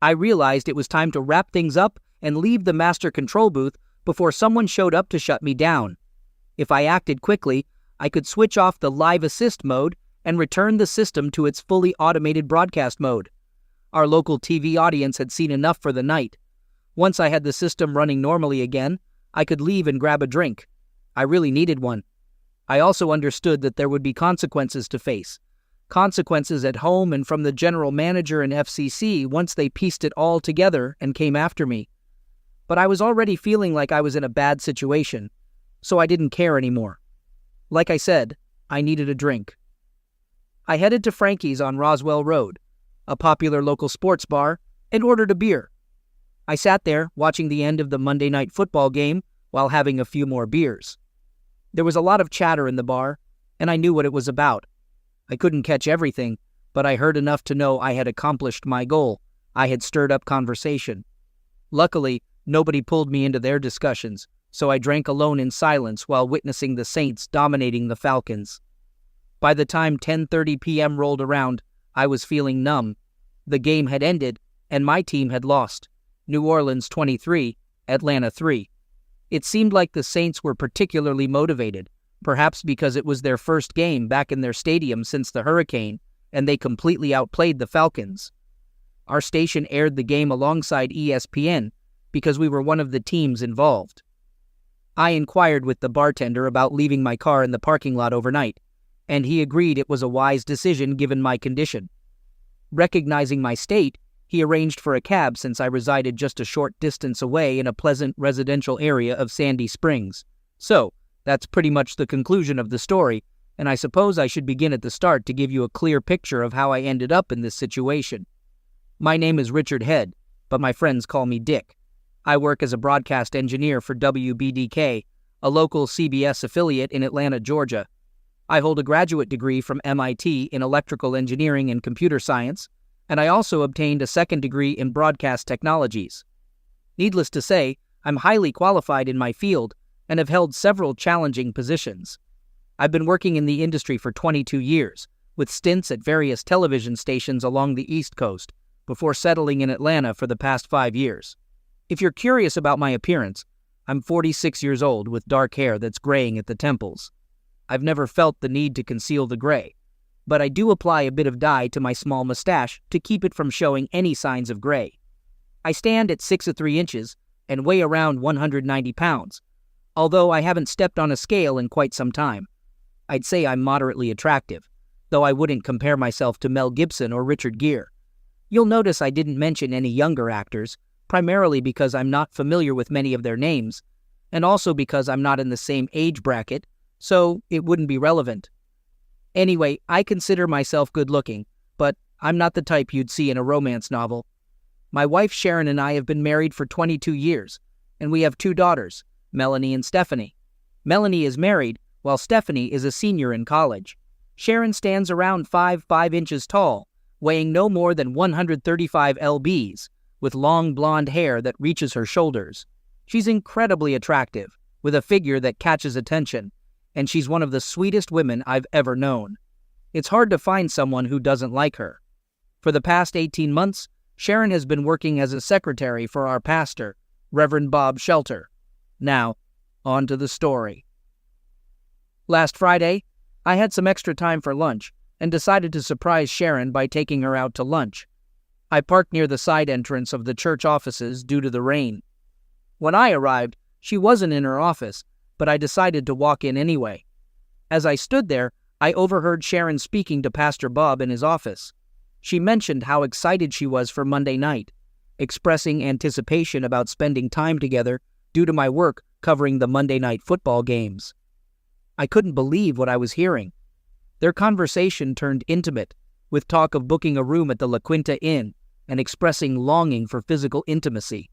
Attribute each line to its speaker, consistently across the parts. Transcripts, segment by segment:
Speaker 1: I realized it was time to wrap things up and leave the master control booth before someone showed up to shut me down. If I acted quickly, I could switch off the live assist mode and return the system to its fully automated broadcast mode. Our local TV audience had seen enough for the night. Once I had the system running normally again, I could leave and grab a drink. I really needed one. I also understood that there would be consequences to face. Consequences at home and from the general manager and FCC once they pieced it all together and came after me. But I was already feeling like I was in a bad situation, so I didn't care anymore. Like I said, I needed a drink. I headed to Frankie's on Roswell Road, a popular local sports bar, and ordered a beer. I sat there watching the end of the Monday Night Football game while having a few more beers. There was a lot of chatter in the bar, and I knew what it was about. I couldn't catch everything, but I heard enough to know I had accomplished my goal. I had stirred up conversation. Luckily, nobody pulled me into their discussions, so I drank alone in silence while witnessing the Saints dominating the Falcons. By the time 10:30 p.m. rolled around, I was feeling numb. The game had ended, and my team had lost. New Orleans 23, Atlanta 3. It seemed like the Saints were particularly motivated, perhaps because it was their first game back in their stadium since the hurricane, and they completely outplayed the Falcons. Our station aired the game alongside ESPN because we were one of the teams involved. I inquired with the bartender about leaving my car in the parking lot overnight, and he agreed it was a wise decision given my condition. Recognizing my state, he arranged for a cab since I resided just a short distance away in a pleasant residential area of Sandy Springs. So, that's pretty much the conclusion of the story, and I suppose I should begin at the start to give you a clear picture of how I ended up in this situation. My name is Richard Head, but my friends call me Dick. I work as a broadcast engineer for WBDK, a local CBS affiliate in Atlanta, Georgia. I hold a graduate degree from MIT in electrical engineering and computer science, and I also obtained a second degree in broadcast technologies. Needless to say, I'm highly qualified in my field and have held several challenging positions. I've been working in the industry for 22 years, with stints at various television stations along the East Coast, before settling in Atlanta for the past 5 years. If you're curious about my appearance, I'm 46 years old with dark hair that's graying at the temples. I've never felt the need to conceal the gray, but I do apply a bit of dye to my small mustache to keep it from showing any signs of gray. I stand at 6 3 and weigh around 190 pounds, although I haven't stepped on a scale in quite some time. I'd say I'm moderately attractive, though I wouldn't compare myself to Mel Gibson or Richard Gere. You'll notice I didn't mention any younger actors, primarily because I'm not familiar with many of their names, and also because I'm not in the same age bracket, so it wouldn't be relevant. Anyway, I consider myself good-looking, but I'm not the type you'd see in a romance novel. My wife Sharon and I have been married for 22 years, and we have 2 daughters, Melanie and Stephanie. Melanie is married, while Stephanie is a senior in college. Sharon stands around 5 inches tall, weighing no more than 135 lbs, with long blonde hair that reaches her shoulders. She's incredibly attractive, with a figure that catches attention, and she's one of the sweetest women I've ever known. It's hard to find someone who doesn't like her. For the past 18 months, Sharon has been working as a secretary for our pastor, Reverend Bob Shelter. Now, on to the story. Last Friday, I had some extra time for lunch and decided to surprise Sharon by taking her out to lunch. I parked near the side entrance of the church offices due to the rain. When I arrived, she wasn't in her office, but I decided to walk in anyway. As I stood there, I overheard Sharon speaking to Pastor Bob in his office. She mentioned how excited she was for Monday night, expressing anticipation about spending time together due to my work covering the Monday Night Football games. I couldn't believe what I was hearing. Their conversation turned intimate, with talk of booking a room at the La Quinta Inn and expressing longing for physical intimacy.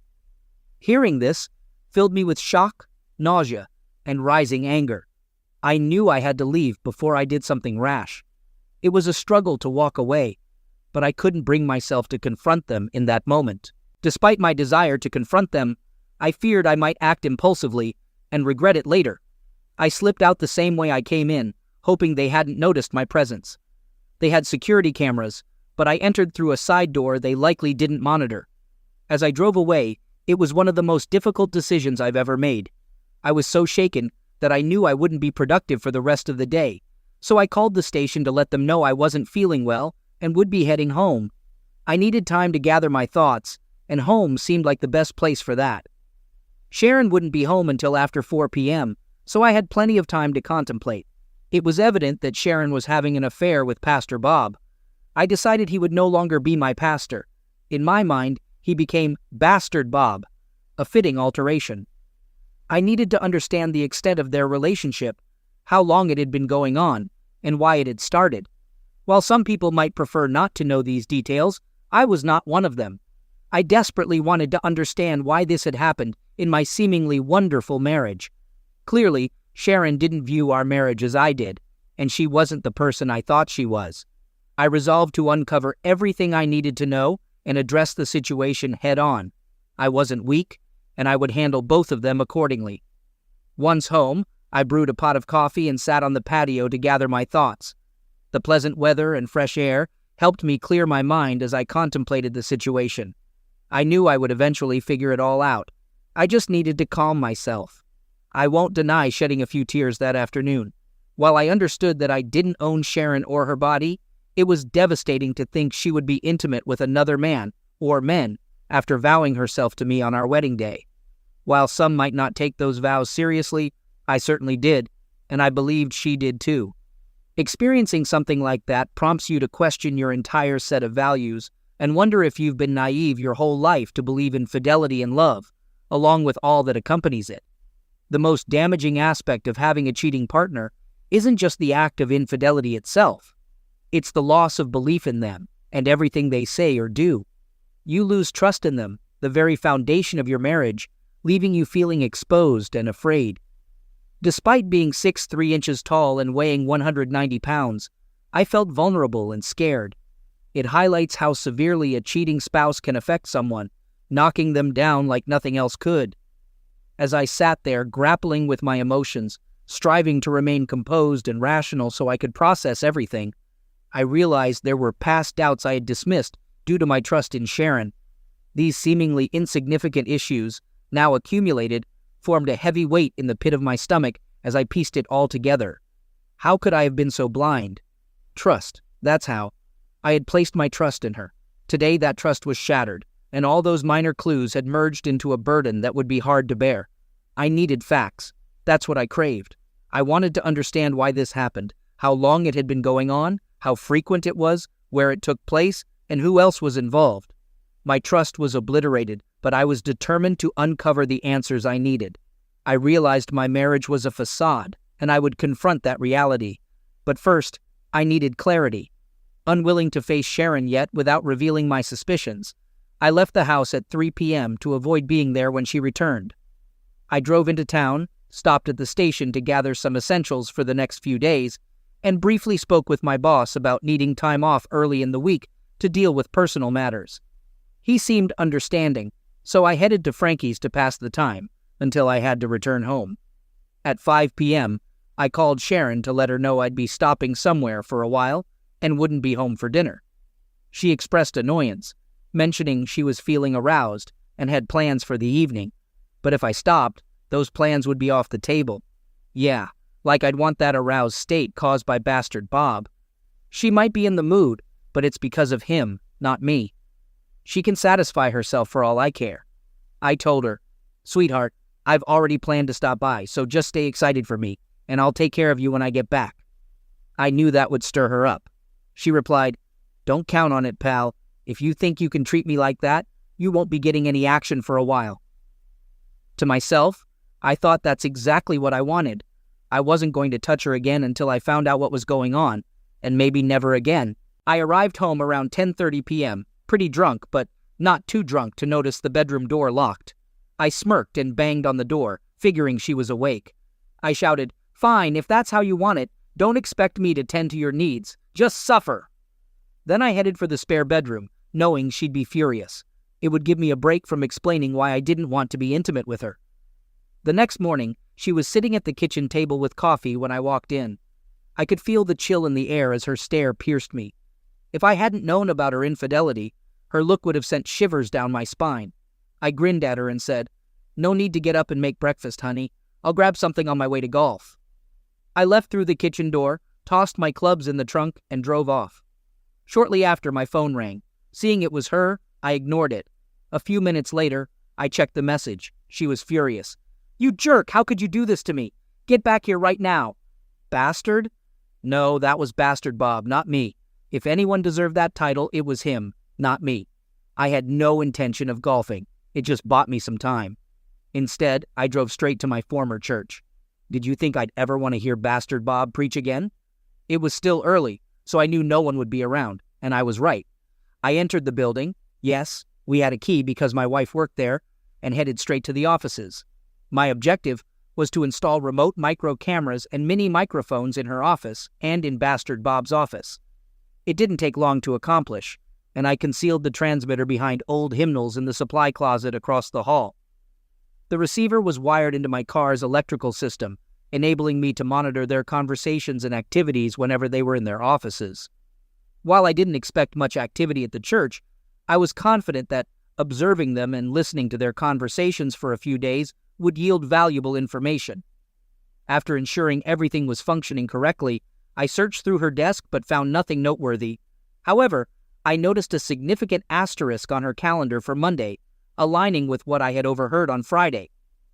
Speaker 1: Hearing this filled me with shock, nausea, and rising anger. I knew I had to leave before I did something rash. It was a struggle to walk away, but I couldn't bring myself to confront them in that moment. Despite my desire to confront them, I feared I might act impulsively and regret it later. I slipped out the same way I came in, hoping they hadn't noticed my presence. They had security cameras, but I entered through a side door they likely didn't monitor, As I drove away, it was one of the most difficult decisions I've ever made. I was so shaken that I knew I wouldn't be productive for the rest of the day, so I called the station to let them know I wasn't feeling well and would be heading home. I needed time to gather my thoughts, and home seemed like the best place for that. Sharon wouldn't be home until after 4 p.m., so I had plenty of time to contemplate. It was evident that Sharon was having an affair with Pastor Bob. I decided he would no longer be my pastor. In my mind, he became Bastard Bob, a fitting alteration. I needed to understand the extent of their relationship, how long it had been going on, and why it had started. While some people might prefer not to know these details, I was not one of them. I desperately wanted to understand why this had happened in my seemingly wonderful marriage. Clearly, Sharon didn't view our marriage as I did, and she wasn't the person I thought she was. I resolved to uncover everything I needed to know and address the situation head-on. I wasn't weak, and I would handle both of them accordingly. Once home, I brewed a pot of coffee and sat on the patio to gather my thoughts. The pleasant weather and fresh air helped me clear my mind as I contemplated the situation. I knew I would eventually figure it all out. I just needed to calm myself. I won't deny shedding a few tears that afternoon. While I understood that I didn't own Sharon or her body, it was devastating to think she would be intimate with another man, or men, after vowing herself to me on our wedding day. While some might not take those vows seriously, I certainly did, and I believed she did too. Experiencing something like that prompts you to question your entire set of values and wonder if you've been naive your whole life to believe in fidelity and love, along with all that accompanies it. The most damaging aspect of having a cheating partner isn't just the act of infidelity itself. It's the loss of belief in them and everything they say or do. You lose trust in them, the very foundation of your marriage, leaving you feeling exposed and afraid. Despite being 6'3" inches tall and weighing 190 pounds, I felt vulnerable and scared. It highlights how severely a cheating spouse can affect someone, knocking them down like nothing else could. As I sat there grappling with my emotions, striving to remain composed and rational so I could process everything, I realized there were past doubts I had dismissed due to my trust in Sharon. These seemingly insignificant issues, now accumulated, formed a heavy weight in the pit of my stomach as I pieced it all together. How could I have been so blind? Trust, that's how. I had placed my trust in her. Today that trust was shattered, and all those minor clues had merged into a burden that would be hard to bear. I needed facts. That's what I craved. I wanted to understand why this happened, how long it had been going on, how frequent it was, where it took place, and who else was involved. My trust was obliterated, but I was determined to uncover the answers I needed. I realized my marriage was a facade, and I would confront that reality. But first, I needed clarity. Unwilling to face Sharon yet without revealing my suspicions, I left the house at 3 p.m. to avoid being there when she returned. I drove into town, stopped at the station to gather some essentials for the next few days, and briefly spoke with my boss about needing time off early in the week to deal with personal matters. He seemed understanding, so I headed to Frankie's to pass the time until I had to return home. At 5 p.m., I called Sharon to let her know I'd be stopping somewhere for a while and wouldn't be home for dinner. She expressed annoyance, mentioning she was feeling aroused and had plans for the evening, but if I stopped, those plans would be off the table. Yeah, like I'd want that aroused state caused by Bastard Bob. She might be in the mood, but it's because of him, not me. She can satisfy herself for all I care. I told her, "Sweetheart, I've already planned to stop by, so just stay excited for me, and I'll take care of you when I get back." I knew that would stir her up. She replied, "Don't count on it, pal. If you think you can treat me like that, you won't be getting any action for a while." To myself, I thought that's exactly what I wanted. I wasn't going to touch her again until I found out what was going on, and maybe never again. I arrived home around 10:30 p.m., pretty drunk, but not too drunk to notice the bedroom door locked. I smirked and banged on the door, figuring she was awake. I shouted, "Fine, if that's how you want it, don't expect me to tend to your needs. Just suffer." Then I headed for the spare bedroom, knowing she'd be furious. It would give me a break from explaining why I didn't want to be intimate with her. The next morning, she was sitting at the kitchen table with coffee when I walked in. I could feel the chill in the air as her stare pierced me. If I hadn't known about her infidelity, her look would have sent shivers down my spine. I grinned at her and said, "No need to get up and make breakfast, honey. I'll grab something on my way to golf." I left through the kitchen door, tossed my clubs in the trunk, and drove off. Shortly after, my phone rang. Seeing it was her, I ignored it. A few minutes later, I checked the message. She was furious. "You jerk! How could you do this to me? Get back here right now." Bastard? No, that was Bastard Bob, not me. If anyone deserved that title, it was him, not me. I had no intention of golfing. It just bought me some time. Instead, I drove straight to my former church. Did you think I'd ever want to hear Bastard Bob preach again? It was still early, so I knew no one would be around, and I was right. I entered the building. Yes, we had a key because my wife worked there, and headed straight to the offices. My objective was to install remote micro cameras and mini microphones in her office and in Bastard Bob's office. It didn't take long to accomplish, and I concealed the transmitter behind old hymnals in the supply closet across the hall. The receiver was wired into my car's electrical system, enabling me to monitor their conversations and activities whenever they were in their offices. While I didn't expect much activity at the church, I was confident that observing them and listening to their conversations for a few days would yield valuable information. After ensuring everything was functioning correctly, I searched through her desk but found nothing noteworthy. However, I noticed a significant asterisk on her calendar for Monday, aligning with what I had overheard on Friday.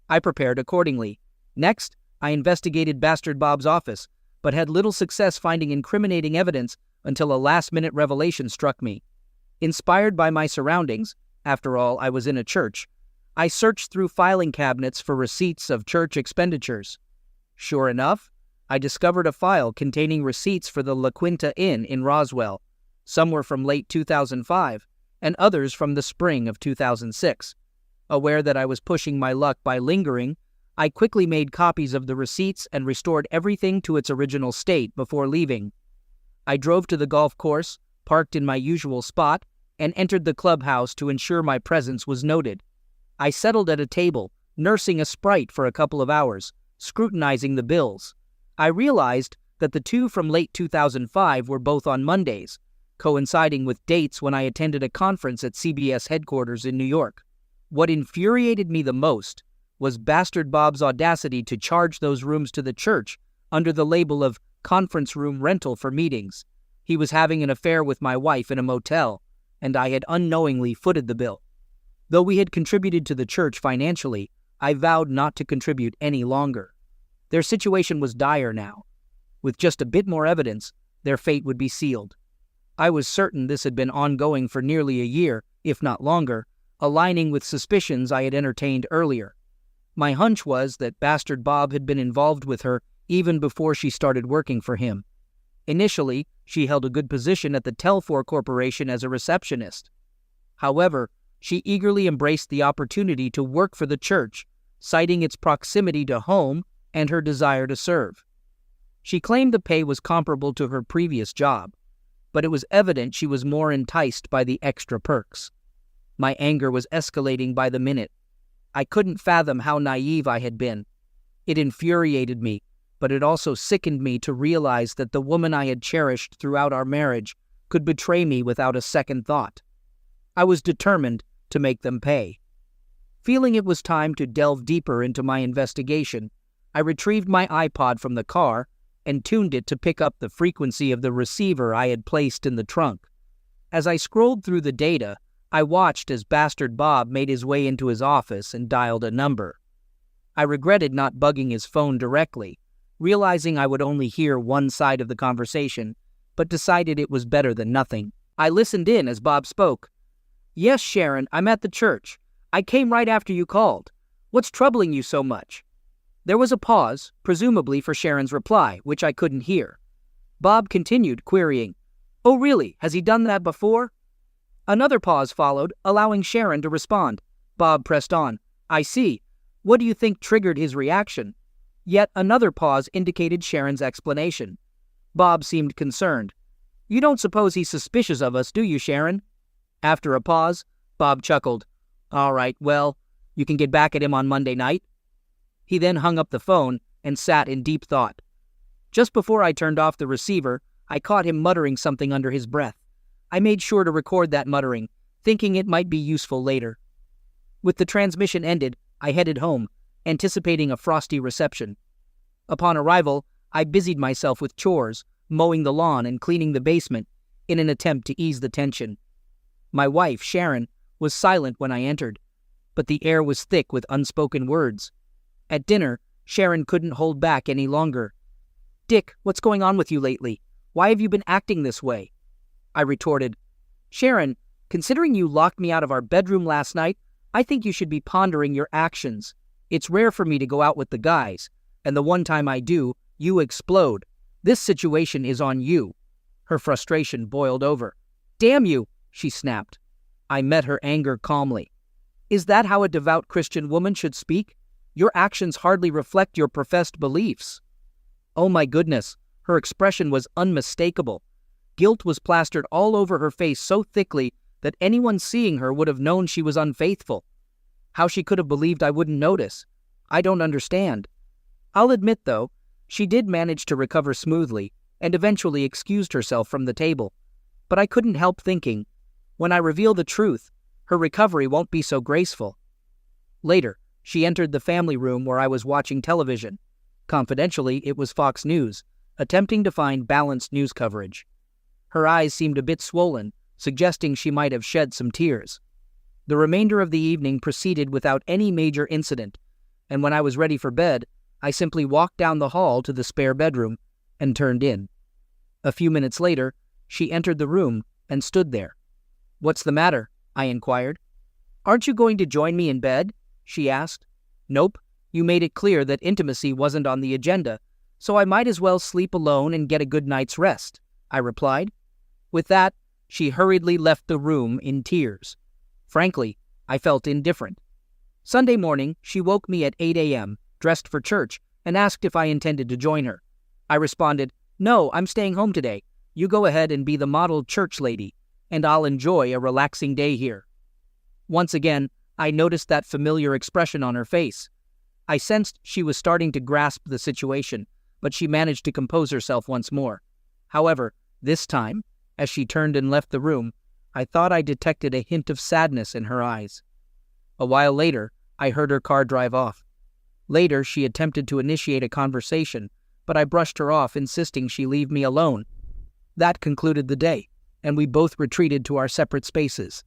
Speaker 1: I prepared accordingly. Next, I investigated Bastard Bob's office, but had little success finding incriminating evidence until a last-minute revelation struck me. Inspired by my surroundings, after all, I was in a church, I searched through filing cabinets for receipts of church expenditures. Sure enough, I discovered a file containing receipts for the La Quinta Inn in Roswell. Some were from late 2005, and others from the spring of 2006. Aware that I was pushing my luck by lingering, I quickly made copies of the receipts and restored everything to its original state before leaving. I drove to the golf course, parked in my usual spot, and entered the clubhouse to ensure my presence was noted. I settled at a table, nursing a Sprite for a couple of hours, scrutinizing the bills. I realized that the two from late 2005 were both on Mondays, coinciding with dates when I attended a conference at CBS headquarters in New York. What infuriated me the most was Bastard Bob's audacity to charge those rooms to the church under the label of conference room rental for meetings. He was having an affair with my wife in a motel, and I had unknowingly footed the bill. Though we had contributed to the church financially, I vowed not to contribute any longer. Their situation was dire now. With just a bit more evidence, their fate would be sealed. I was certain this had been ongoing for nearly a year, if not longer, aligning with suspicions I had entertained earlier. My hunch was that Bastard Bob had been involved with her even before she started working for him. Initially, she held a good position at the Telfor Corporation as a receptionist. However, she eagerly embraced the opportunity to work for the church, citing its proximity to home and her desire to serve. She claimed the pay was comparable to her previous job, but it was evident she was more enticed by the extra perks. My anger was escalating by the minute. I couldn't fathom how naive I had been. It infuriated me, but it also sickened me to realize that the woman I had cherished throughout our marriage could betray me without a second thought. I was determined to make them pay. Feeling it was time to delve deeper into my investigation, I retrieved my iPod from the car and tuned it to pick up the frequency of the receiver I had placed in the trunk. As I scrolled through the data, I watched as Bastard Bob made his way into his office and dialed a number. I regretted not bugging his phone directly, realizing I would only hear one side of the conversation, but decided it was better than nothing. I listened in as Bob spoke. "Yes, Sharon, I'm at the church. I came right after you called. What's troubling you so much?" There was a pause, presumably for Sharon's reply, which I couldn't hear. Bob continued, querying, "Oh really? Has he done that before?" Another pause followed, allowing Sharon to respond. Bob pressed on, "I see. What do you think triggered his reaction?" Yet another pause indicated Sharon's explanation. Bob seemed concerned. "You don't suppose he's suspicious of us, do you, Sharon?" After a pause, Bob chuckled. "All right, well, you can get back at him on Monday night." He then hung up the phone and sat in deep thought. Just before I turned off the receiver, I caught him muttering something under his breath. I made sure to record that muttering, thinking it might be useful later. With the transmission ended, I headed home, anticipating a frosty reception. Upon arrival, I busied myself with chores, mowing the lawn and cleaning the basement, in an attempt to ease the tension. My wife, Sharon, was silent when I entered, but the air was thick with unspoken words. At dinner, Sharon couldn't hold back any longer. "Dick, what's going on with you lately? Why have you been acting this way?" I retorted, "Sharon, considering you locked me out of our bedroom last night, I think you should be pondering your actions. It's rare for me to go out with the guys, and the one time I do, you explode. This situation is on you." Her frustration boiled over. "Damn you," she snapped. I met her anger calmly. "Is that how a devout Christian woman should speak? Your actions hardly reflect your professed beliefs." Oh my goodness, her expression was unmistakable. Guilt was plastered all over her face so thickly that anyone seeing her would have known she was unfaithful. How she could have believed I wouldn't notice, I don't understand. I'll admit, though, she did manage to recover smoothly and eventually excused herself from the table. But I couldn't help thinking, when I reveal the truth, her recovery won't be so graceful. Later, she entered the family room where I was watching television. Confidentially, it was Fox News, attempting to find balanced news coverage. Her eyes seemed a bit swollen, suggesting she might have shed some tears. The remainder of the evening proceeded without any major incident, and when I was ready for bed, I simply walked down the hall to the spare bedroom and turned in. A few minutes later, she entered the room and stood there. "What's the matter?" I inquired. "Aren't you going to join me in bed?" she asked. "Nope, you made it clear that intimacy wasn't on the agenda, so I might as well sleep alone and get a good night's rest," I replied. With that, she hurriedly left the room in tears. Frankly, I felt indifferent. Sunday morning, she woke me at 8 a.m., dressed for church, and asked if I intended to join her. I responded, "No, I'm staying home today. You go ahead and be the model church lady, and I'll enjoy a relaxing day here." Once again, I noticed that familiar expression on her face. I sensed she was starting to grasp the situation, but she managed to compose herself once more. However, this time, as she turned and left the room, I thought I detected a hint of sadness in her eyes. A while later, I heard her car drive off. Later, she attempted to initiate a conversation, but I brushed her off, insisting she leave me alone. That concluded the day, and we both retreated to our separate spaces.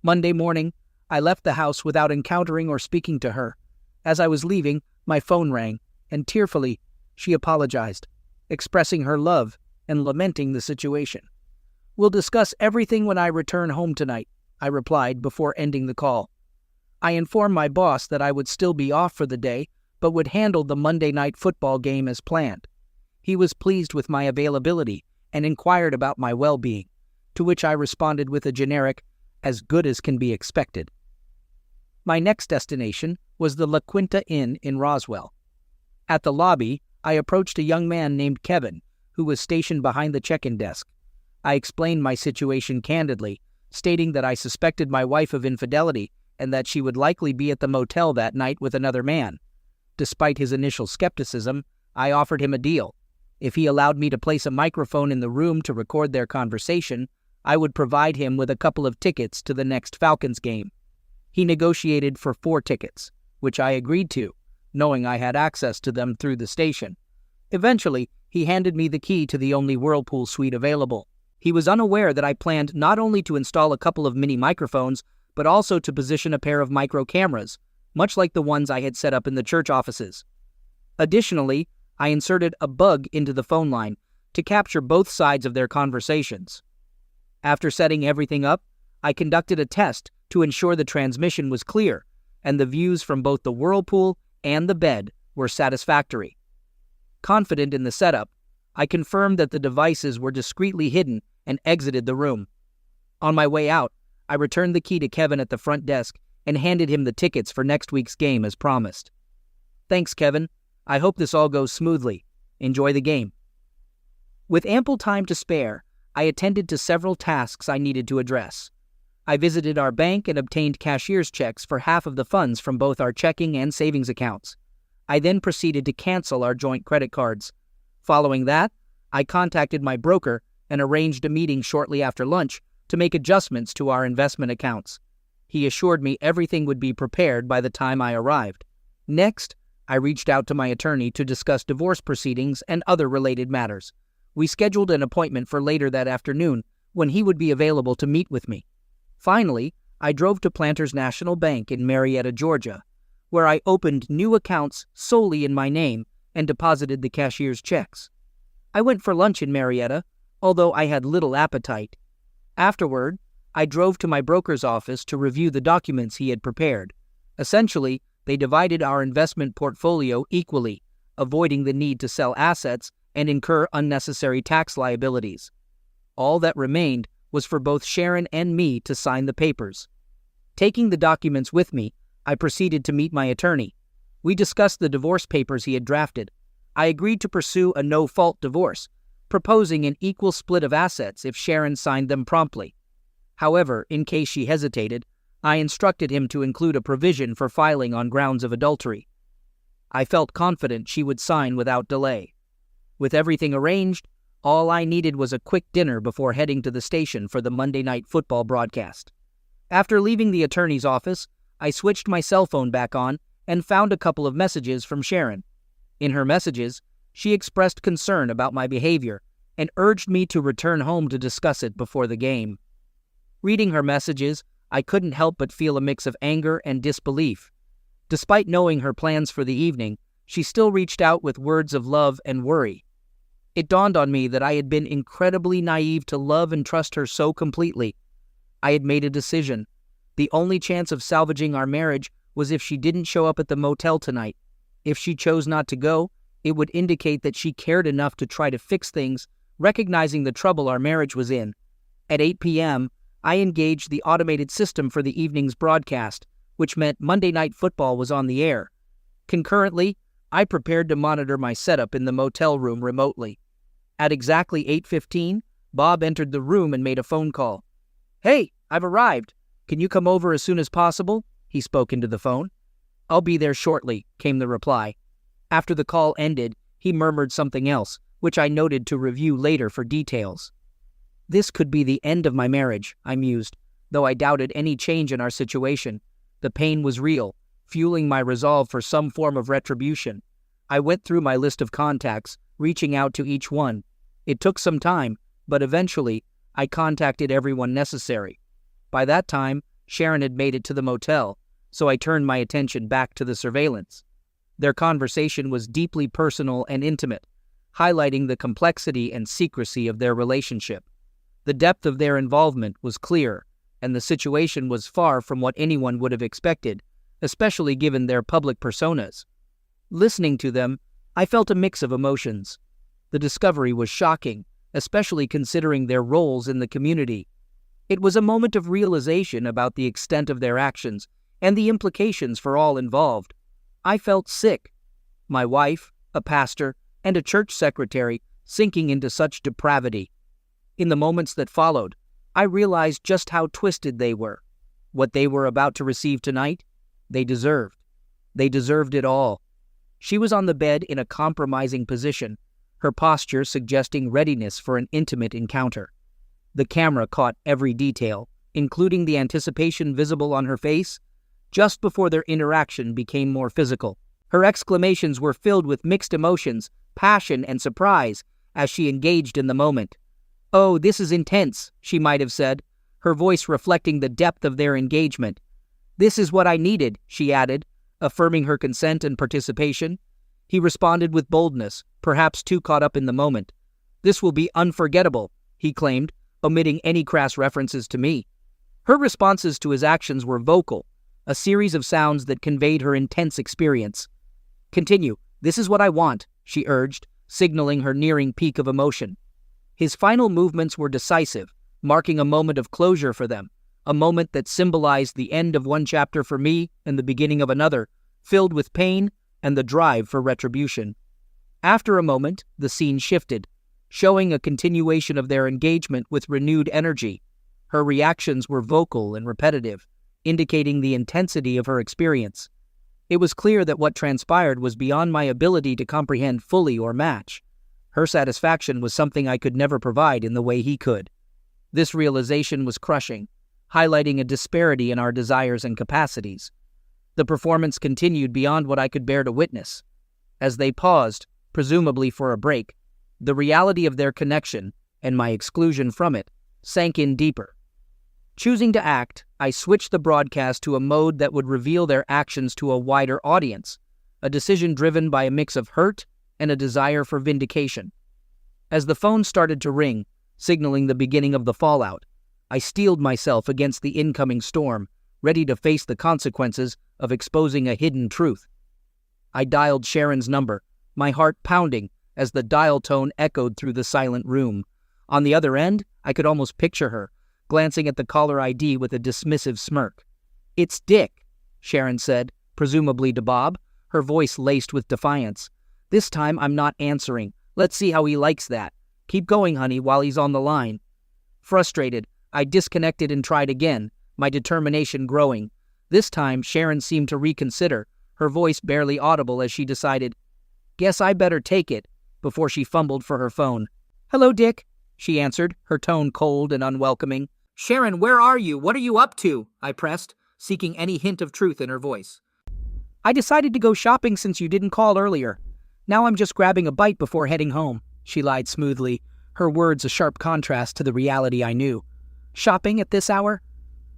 Speaker 1: Monday morning, I left the house without encountering or speaking to her. As I was leaving, my phone rang, and tearfully, she apologized, expressing her love and lamenting the situation. "We'll discuss everything when I return home tonight," I replied before ending the call. I informed my boss that I would still be off for the day, but would handle the Monday night football game as planned. He was pleased with my availability and inquired about my well-being, to which I responded with a generic, "as good as can be expected." My next destination was the La Quinta Inn in Roswell. At the lobby, I approached a young man named Kevin, who was stationed behind the check-in desk. I explained my situation candidly, stating that I suspected my wife of infidelity and that she would likely be at the motel that night with another man. Despite his initial skepticism, I offered him a deal. If he allowed me to place a microphone in the room to record their conversation, I would provide him with a couple of tickets to the next Falcons game. He negotiated for 4 tickets, which I agreed to, knowing I had access to them through the station. Eventually, he handed me the key to the only Whirlpool suite available. He was unaware that I planned not only to install a couple of mini microphones, but also to position a pair of micro cameras, much like the ones I had set up in the church offices. Additionally, I inserted a bug into the phone line to capture both sides of their conversations. After setting everything up, I conducted a test to ensure the transmission was clear, and the views from both the Whirlpool and the bed were satisfactory. Confident in the setup, I confirmed that the devices were discreetly hidden and exited the room. On my way out, I returned the key to Kevin at the front desk and handed him the tickets for next week's game as promised. "Thanks, Kevin. I hope this all goes smoothly. Enjoy the game." With ample time to spare, I attended to several tasks I needed to address. I visited our bank and obtained cashier's checks for half of the funds from both our checking and savings accounts. I then proceeded to cancel our joint credit cards. Following that, I contacted my broker and arranged a meeting shortly after lunch to make adjustments to our investment accounts. He assured me everything would be prepared by the time I arrived. Next, I reached out to my attorney to discuss divorce proceedings and other related matters. We scheduled an appointment for later that afternoon when he would be available to meet with me. Finally, I drove to Planters National Bank in Marietta, Georgia, where I opened new accounts solely in my name and deposited the cashier's checks. I went for lunch in Marietta, although I had little appetite. Afterward, I drove to my broker's office to review the documents he had prepared. Essentially, they divided our investment portfolio equally, avoiding the need to sell assets and incur unnecessary tax liabilities. All that remained was for both Sharon and me to sign the papers. Taking the documents with me, I proceeded to meet my attorney. We discussed the divorce papers he had drafted. I agreed to pursue a no-fault divorce, proposing an equal split of assets if Sharon signed them promptly. However, in case she hesitated, I instructed him to include a provision for filing on grounds of adultery. I felt confident she would sign without delay. With everything arranged, all I needed was a quick dinner before heading to the station for the Monday Night Football broadcast. After leaving the attorney's office, I switched my cell phone back on and found a couple of messages from Sharon. In her messages, she expressed concern about my behavior and urged me to return home to discuss it before the game. Reading her messages, I couldn't help but feel a mix of anger and disbelief. Despite knowing her plans for the evening, she still reached out with words of love and worry. It dawned on me that I had been incredibly naive to love and trust her so completely. I had made a decision. The only chance of salvaging our marriage was if she didn't show up at the motel tonight. If she chose not to go, it would indicate that she cared enough to try to fix things, recognizing the trouble our marriage was in. At 8 p.m., I engaged the automated system for the evening's broadcast, which meant Monday Night Football was on the air. Concurrently, I prepared to monitor my setup in the motel room remotely. At exactly 8:15, Bob entered the room and made a phone call. "Hey, I've arrived. Can you come over as soon as possible?" he spoke into the phone. "I'll be there shortly," came the reply. After the call ended, he murmured something else, which I noted to review later for details. This could be the end of my marriage, I mused, though I doubted any change in our situation. The pain was real, fueling my resolve for some form of retribution. I went through my list of contacts, reaching out to each one. It took some time, but eventually, I contacted everyone necessary. By that time, Sharon had made it to the motel, so I turned my attention back to the surveillance. Their conversation was deeply personal and intimate, highlighting the complexity and secrecy of their relationship. The depth of their involvement was clear, and the situation was far from what anyone would have expected, especially given their public personas. Listening to them, I felt a mix of emotions. The discovery was shocking, especially considering their roles in the community. It was a moment of realization about the extent of their actions and the implications for all involved. I felt sick. My wife, a pastor, and a church secretary sinking into such depravity. In the moments that followed, I realized just how twisted they were. What they were about to receive tonight, they deserved. They deserved it all. She was on the bed in a compromising position, her posture suggesting readiness for an intimate encounter. The camera caught every detail, including the anticipation visible on her face, just before their interaction became more physical. Her exclamations were filled with mixed emotions, passion, and surprise as she engaged in the moment. "Oh, this is intense," she might have said, her voice reflecting the depth of their engagement. "This is what I needed," she added, affirming her consent and participation. He responded with boldness, perhaps too caught up in the moment. "This will be unforgettable," he claimed, omitting any crass references to me. Her responses to his actions were vocal, a series of sounds that conveyed her intense experience. "Continue. This is what I want," she urged, signaling her nearing peak of emotion. His final movements were decisive, marking a moment of closure for them, a moment that symbolized the end of one chapter for me and the beginning of another, filled with pain and the drive for retribution. After a moment, the scene shifted, showing a continuation of their engagement with renewed energy. Her reactions were vocal and repetitive, indicating the intensity of her experience. It was clear that what transpired was beyond my ability to comprehend fully or match. Her satisfaction was something I could never provide in the way he could. This realization was crushing. highlighting a disparity in our desires and capacities. The performance continued beyond what I could bear to witness. As they paused, presumably for a break, the reality of their connection, and my exclusion from it, sank in deeper. Choosing to act, I switched the broadcast to a mode that would reveal their actions to a wider audience, a decision driven by a mix of hurt and a desire for vindication. As the phone started to ring, signaling the beginning of the fallout, I steeled myself against the incoming storm, ready to face the consequences of exposing a hidden truth. I dialed Sharon's number, my heart pounding as the dial tone echoed through the silent room. On the other end, I could almost picture her, glancing at the caller ID with a dismissive smirk. "It's Dick," Sharon said, presumably to Bob, her voice laced with defiance. "This time I'm not answering. Let's see how he likes that. Keep going, honey, while he's on the line." Frustrated, I disconnected and tried again, my determination growing. This time, Sharon seemed to reconsider, her voice barely audible as she decided, "Guess I better take it," before she fumbled for her phone. "Hello, Dick," she answered, her tone cold and unwelcoming. "Sharon, where are you? What are you up to?" I pressed, seeking any hint of truth in her voice. "I decided to go shopping since you didn't call earlier. Now I'm just grabbing a bite before heading home," she lied smoothly, her words a sharp contrast to the reality I knew. "Shopping at this hour?"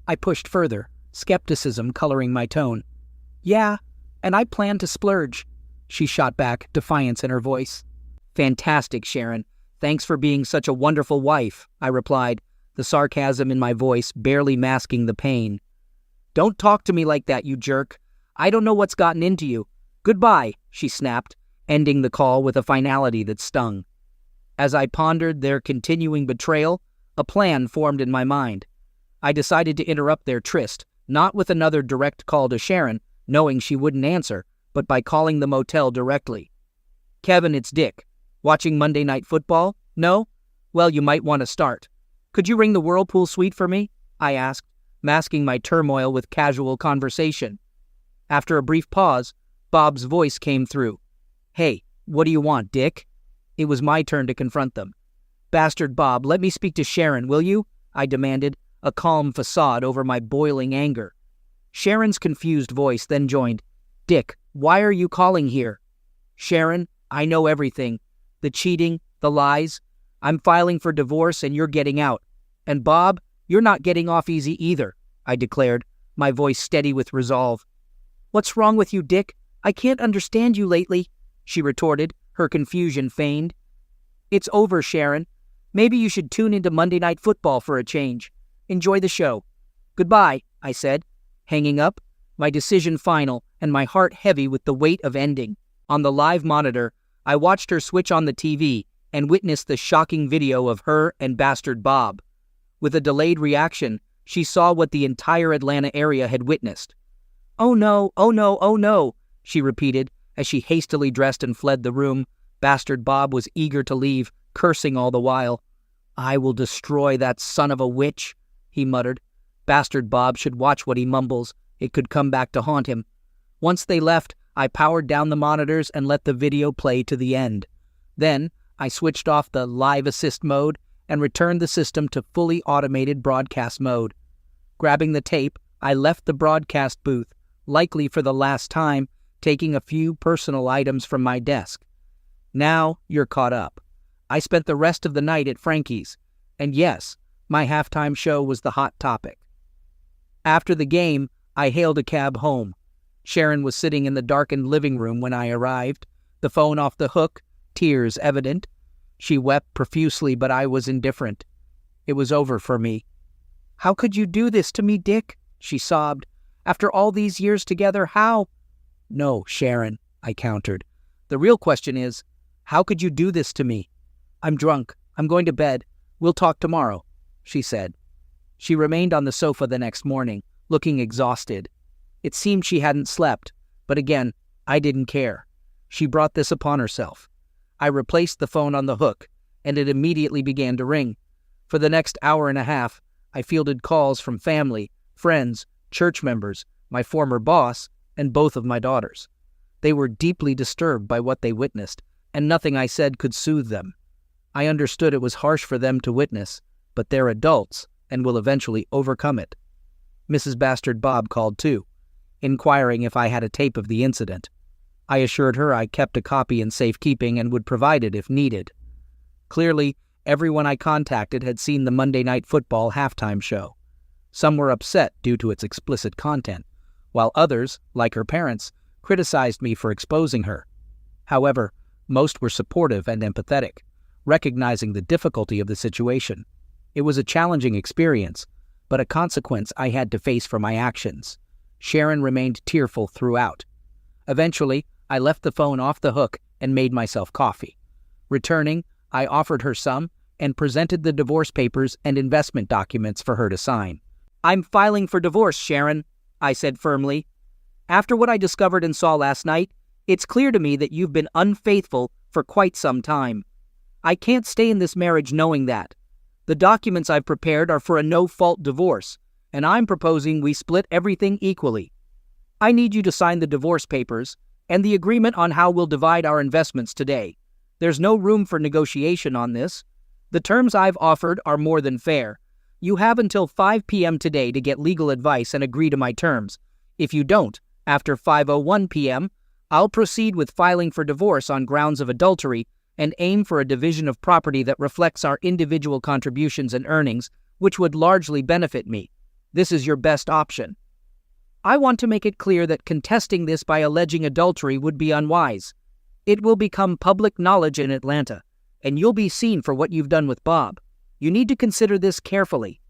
Speaker 1: I pushed further, skepticism coloring my tone. "Yeah, and I plan to splurge," she shot back, defiance in her voice. "Fantastic, Sharon. Thanks for being such a wonderful wife," I replied, the sarcasm in my voice barely masking the pain. "Don't talk to me like that, you jerk. I don't know what's gotten into you. Goodbye," she snapped, ending the call with a finality that stung. As I pondered their continuing betrayal, a plan formed in my mind. I decided to interrupt their tryst, not with another direct call to Sharon, knowing she wouldn't answer, but by calling the motel directly. "Kevin, it's Dick. Watching Monday Night Football? No? Well, you might want to start. Could you ring the Whirlpool suite for me?" I asked, masking my turmoil with casual conversation. After a brief pause, Bob's voice came through. "Hey, what do you want, Dick?" It was my turn to confront them. "Bastard Bob, let me speak to Sharon, will you?" I demanded, a calm facade over my boiling anger. Sharon's confused voice then joined. "Dick, why are you calling here?" "Sharon, I know everything. The cheating, the lies. I'm filing for divorce and you're getting out. And Bob, you're not getting off easy either," I declared, my voice steady with resolve. "What's wrong with you, Dick? I can't understand you lately," she retorted, her confusion feigned. "It's over, Sharon. Maybe you should tune into Monday Night Football for a change. Enjoy the show." "Goodbye," I said, hanging up, my decision final and my heart heavy with the weight of ending. On the live monitor, I watched her switch on the TV and witnessed the shocking video of her and Bastard Bob. With a delayed reaction, she saw what the entire Atlanta area had witnessed. "Oh no, oh no, oh no," she repeated as she hastily dressed and fled the room. Bastard Bob was eager to leave, cursing all the while. "I will destroy that son of a witch," he muttered. Bastard Bob should watch what he mumbles. It could come back to haunt him. Once they left, I powered down the monitors and let the video play to the end. Then, I switched off the live assist mode and returned the system to fully automated broadcast mode. Grabbing the tape, I left the broadcast booth, likely for the last time, taking a few personal items from my desk. Now you're caught up. I spent the rest of the night at Frankie's, and yes, my halftime show was the hot topic. After the game, I hailed a cab home. Sharon was sitting in the darkened living room when I arrived, the phone off the hook, tears evident. She wept profusely, but I was indifferent. It was over for me. "How could you do this to me, Dick?" she sobbed. "After all these years together, how?" "No, Sharon," I countered. "The real question is, how could you do this to me?" "I'm drunk. I'm going to bed. We'll talk tomorrow," she said. She remained on the sofa the next morning, looking exhausted. It seemed she hadn't slept, but again, I didn't care. She brought this upon herself. I replaced the phone on the hook, and it immediately began to ring. For the next hour and a half, I fielded calls from family, friends, church members, my former boss, and both of my daughters. They were deeply disturbed by what they witnessed, and nothing I said could soothe them. I understood it was harsh for them to witness, but they're adults and will eventually overcome it. Mrs. Bastard Bob called too, inquiring if I had a tape of the incident. I assured her I kept a copy in safekeeping and would provide it if needed. Clearly, everyone I contacted had seen the Monday Night Football halftime show. Some were upset due to its explicit content, while others, like her parents, criticized me for exposing her. However, most were supportive and empathetic, recognizing the difficulty of the situation. It was a challenging experience, but a consequence I had to face for my actions. Sharon remained tearful throughout. Eventually, I left the phone off the hook and made myself coffee. Returning, I offered her some and presented the divorce papers and investment documents for her to sign. "I'm filing for divorce, Sharon," I said firmly. "After what I discovered and saw last night, it's clear to me that you've been unfaithful for quite some time. I can't stay in this marriage knowing that. The documents I've prepared are for a no-fault divorce, and I'm proposing we split everything equally. I need you to sign the divorce papers and the agreement on how we'll divide our investments today. There's no room for negotiation on this. The terms I've offered are more than fair. You have until 5 p.m. today to get legal advice and agree to my terms. If you don't, after 5:01 p.m., I'll proceed with filing for divorce on grounds of adultery and aim for a division of property that reflects our individual contributions and earnings, which would largely benefit me. This is your best option. I want to make it clear that contesting this by alleging adultery would be unwise. It will become public knowledge in Atlanta, and you'll be seen for what you've done with Bob. You need to consider this carefully.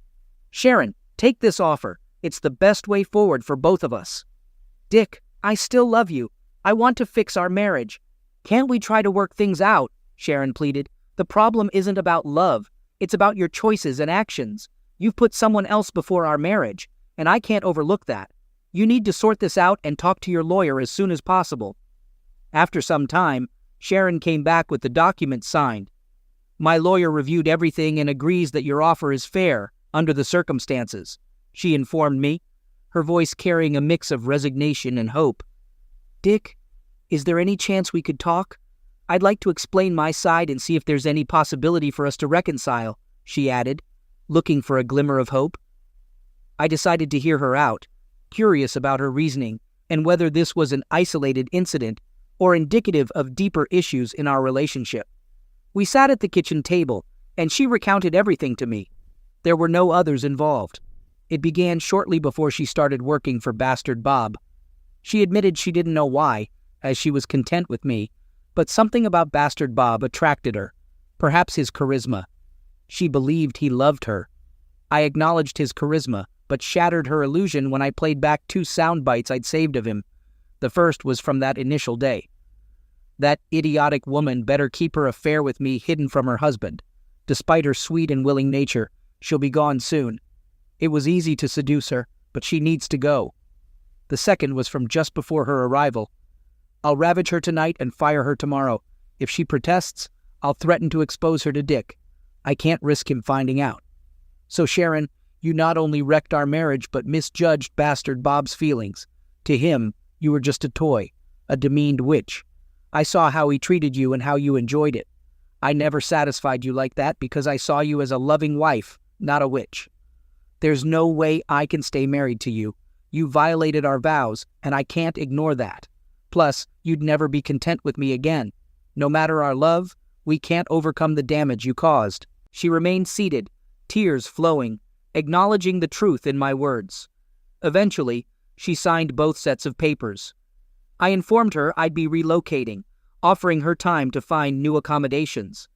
Speaker 1: Sharon, take this offer. It's the best way forward for both of us." "Dick, I still love you. I want to fix our marriage. Can't we try to work things out?" Sharon pleaded. "The problem isn't about love. It's about your choices and actions. You've put someone else before our marriage, and I can't overlook that. You need to sort this out and talk to your lawyer as soon as possible." After some time, Sharon came back with the document signed. "My lawyer reviewed everything and agrees that your offer is fair under the circumstances," she informed me, her voice carrying a mix of resignation and hope. "Dick, is there any chance we could talk? I'd like to explain my side and see if there's any possibility for us to reconcile," she added, looking for a glimmer of hope. I decided to hear her out, curious about her reasoning and whether this was an isolated incident or indicative of deeper issues in our relationship. We sat at the kitchen table, and she recounted everything to me. There were no others involved. It began shortly before she started working for Bastard Bob. She admitted she didn't know why, as she was content with me, but something about Bastard Bob attracted her, perhaps his charisma. She believed he loved her. I acknowledged his charisma, but shattered her illusion when I played back 2 sound bites I'd saved of him. The first was from that initial day. "That idiotic woman better keep her affair with me hidden from her husband. Despite her sweet and willing nature, she'll be gone soon. It was easy to seduce her, but she needs to go." The second was from just before her arrival. "I'll ravage her tonight and fire her tomorrow. If she protests, I'll threaten to expose her to Dick. I can't risk him finding out." So Sharon, you not only wrecked our marriage but misjudged Bastard Bob's feelings. To him, you were just a toy, a demeaned witch. I saw how he treated you and how you enjoyed it. I never satisfied you like that because I saw you as a loving wife, not a witch. There's no way I can stay married to you. You violated our vows, and I can't ignore that. Plus, you'd never be content with me again. No matter our love, we can't overcome the damage you caused." She remained seated, tears flowing, acknowledging the truth in my words. Eventually, she signed both sets of papers. I informed her I'd be relocating, offering her time to find new accommodations.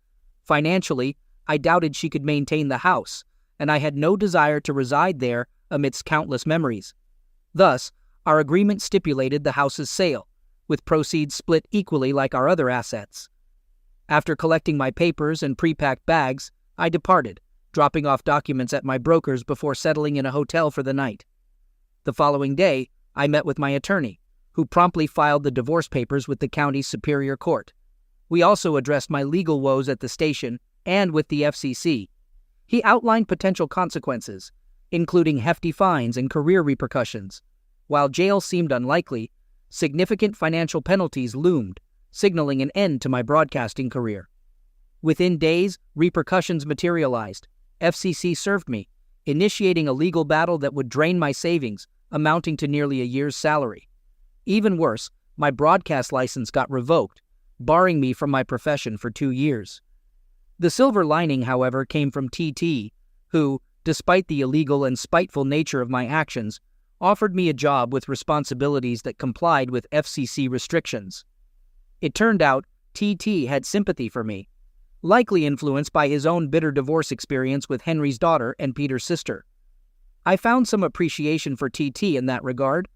Speaker 1: Financially, I doubted she could maintain the house, and I had no desire to reside there amidst countless memories. Thus, our agreement stipulated the house's sale, with proceeds split equally like our other assets. After collecting my papers and pre-packed bags, I departed, dropping off documents at my broker's before settling in a hotel for the night. The following day, I met with my attorney, who promptly filed the divorce papers with the county's Superior Court. We also addressed my legal woes at the station and with the FCC. He outlined potential consequences, including hefty fines and career repercussions. While jail seemed unlikely, significant financial penalties loomed, signaling an end to my broadcasting career. Within days, repercussions materialized. FCC served me, initiating a legal battle that would drain my savings, amounting to nearly a year's salary. Even worse, my broadcast license got revoked, barring me from my profession for 2 years. The silver lining, however, came from TT, who, despite the illegal and spiteful nature of my actions, offered me a job with responsibilities that complied with FCC restrictions. It turned out TT had sympathy for me, likely influenced by his own bitter divorce experience with Henry's daughter and Peter's sister. I found some appreciation for TT in that regard.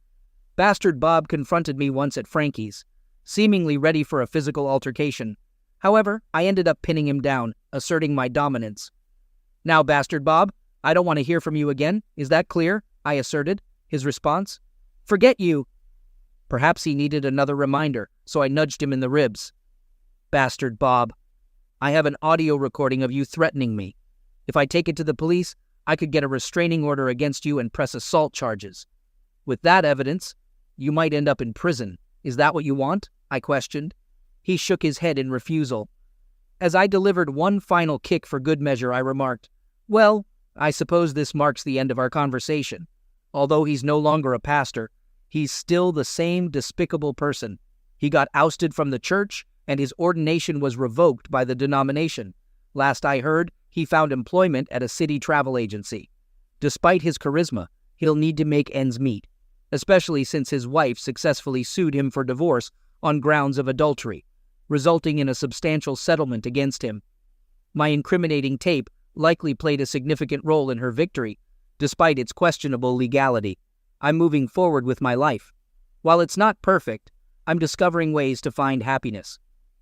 Speaker 1: Bastard Bob confronted me once at Frankie's, seemingly ready for a physical altercation. However, I ended up pinning him down, asserting my dominance. "Now, Bastard Bob, I don't want to hear from you again. Is that clear?" I asserted. His response? "Forget you." Perhaps he needed another reminder, so I nudged him in the ribs. "Bastard Bob, I have an audio recording of you threatening me. If I take it to the police, I could get a restraining order against you and press assault charges. With that evidence, you might end up in prison. Is that what you want?" I questioned. He shook his head in refusal. As I delivered one final kick for good measure, I remarked, "Well, I suppose this marks the end of our conversation. Although he's no longer a pastor, he's still the same despicable person. He got ousted from the church, and his ordination was revoked by the denomination. Last I heard, he found employment at a city travel agency. Despite his charisma, he'll need to make ends meet, especially since his wife successfully sued him for divorce on grounds of adultery, resulting in a substantial settlement against him. My incriminating tape likely played a significant role in her victory, despite its questionable legality. I'm moving forward with my life. While it's not perfect, I'm discovering ways to find happiness.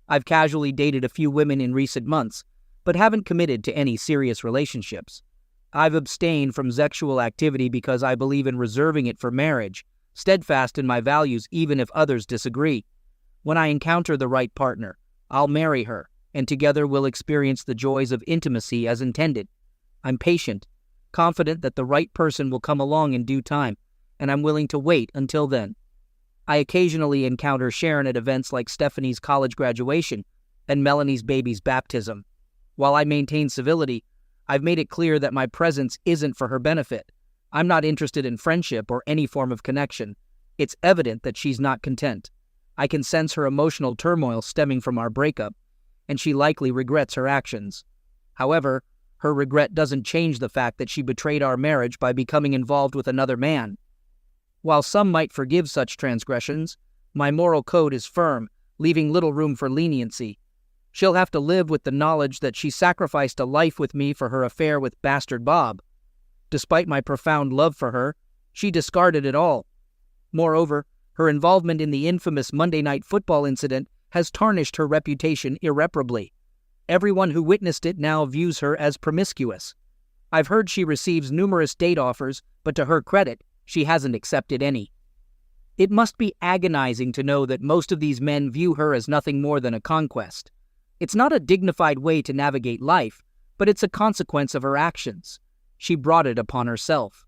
Speaker 1: I've casually dated a few women in recent months, but haven't committed to any serious relationships. I've abstained from sexual activity because I believe in reserving it for marriage, steadfast in my values even if others disagree. When I encounter the right partner, I'll marry her, and together we'll experience the joys of intimacy as intended. I'm patient, confident that the right person will come along in due time, and I'm willing to wait until then. I occasionally encounter Sharon at events like Stephanie's college graduation and Melanie's baby's baptism. While I maintain civility, I've made it clear that my presence isn't for her benefit. I'm not interested in friendship or any form of connection. It's evident that she's not content. I can sense her emotional turmoil stemming from our breakup, and she likely regrets her actions. However, her regret doesn't change the fact that she betrayed our marriage by becoming involved with another man. While some might forgive such transgressions, my moral code is firm, leaving little room for leniency. She'll have to live with the knowledge that she sacrificed a life with me for her affair with Bastard Bob. Despite my profound love for her, she discarded it all. Moreover, her involvement in the infamous Monday Night Football incident has tarnished her reputation irreparably. Everyone who witnessed it now views her as promiscuous. I've heard she receives numerous date offers, but to her credit, she hasn't accepted any. It must be agonizing to know that most of these men view her as nothing more than a conquest. It's not a dignified way to navigate life, but it's a consequence of her actions. She brought it upon herself.